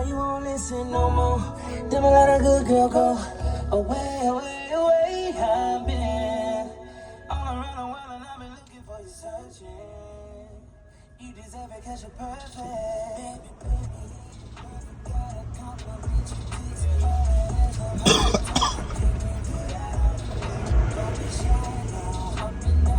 you won't listen no more. Then I let a good girl go. Away, away, away. I've been all around the world and I've been looking for you, searching. You deserve it 'cause you're perfect. Baby, baby, you gotta compliment you, please. Don't be shy now, up and down.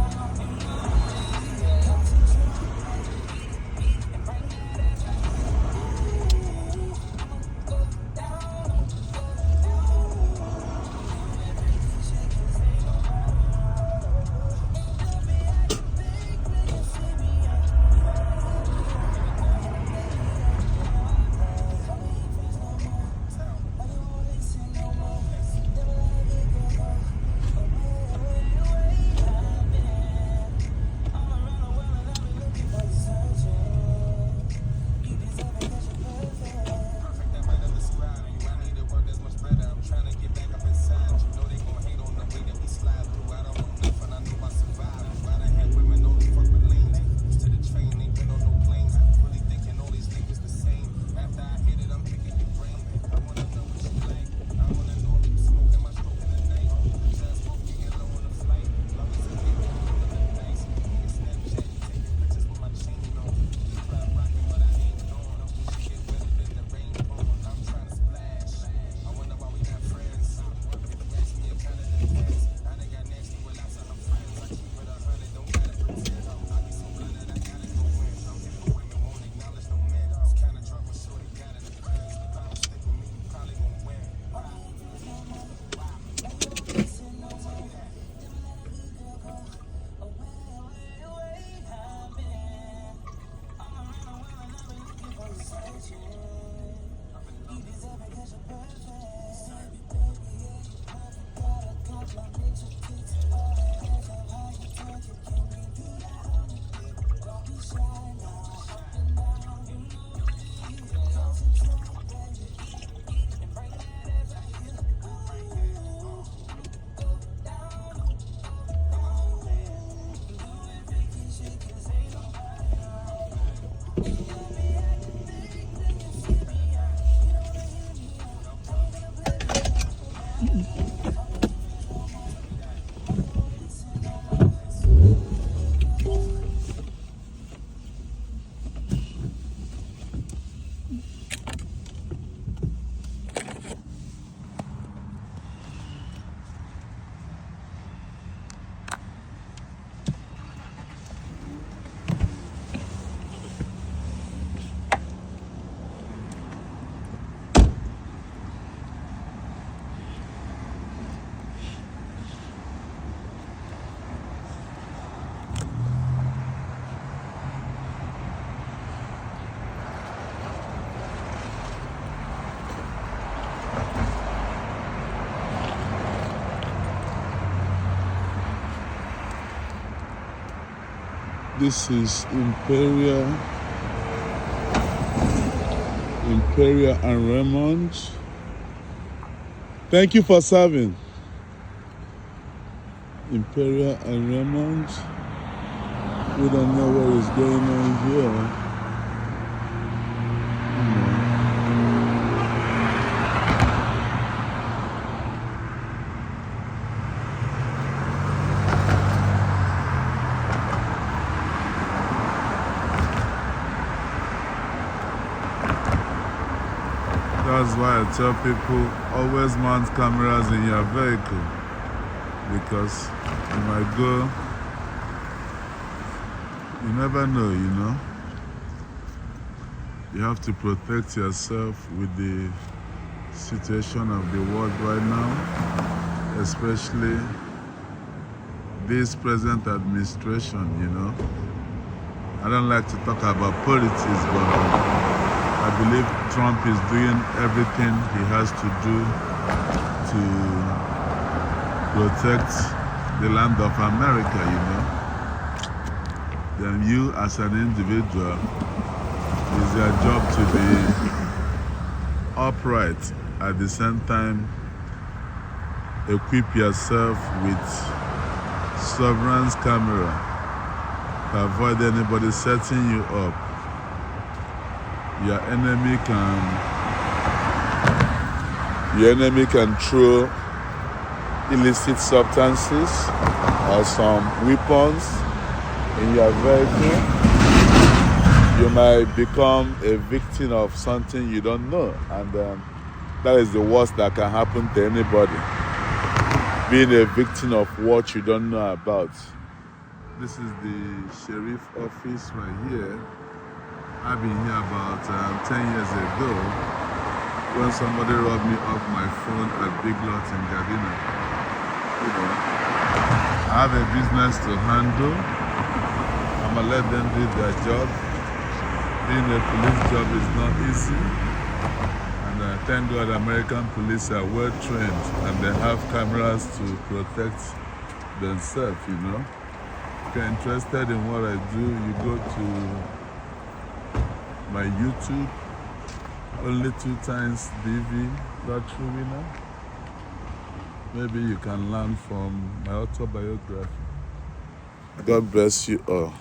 This is Imperial and Raymond. Thank you for serving. Imperial and Raymond. We don't know what is going on here. That's why I tell people, always mount cameras in your vehicle, because you might go, you never know, you know. You have to protect yourself with the situation of the world right now, especially this present administration, you know. I don't like to talk about politics, but I believe Trump is doing everything he has to do to protect the land of America, you know. Then you as an individual, it's your job to be upright, at the same time equip yourself with surveillance camera to avoid anybody setting you up. Your enemy can The enemy can throw illicit substances or some weapons in your vehicle. You might become a victim of something you don't know, and that is the worst that can happen to anybody. Being a victim of what you don't know about. This is the sheriff office right here. I've been here about 10 years ago when somebody robbed me off my phone at Big Lot in Gardena. You know, I have a business to handle. I'm gonna let them do their job. Being a police job is not easy. And thank God American police are well trained and they have cameras to protect themselves, you know. If you're interested in what I do, you go to my YouTube, only 2 times DV lottery winner. Maybe you can learn from my autobiography. God bless you all.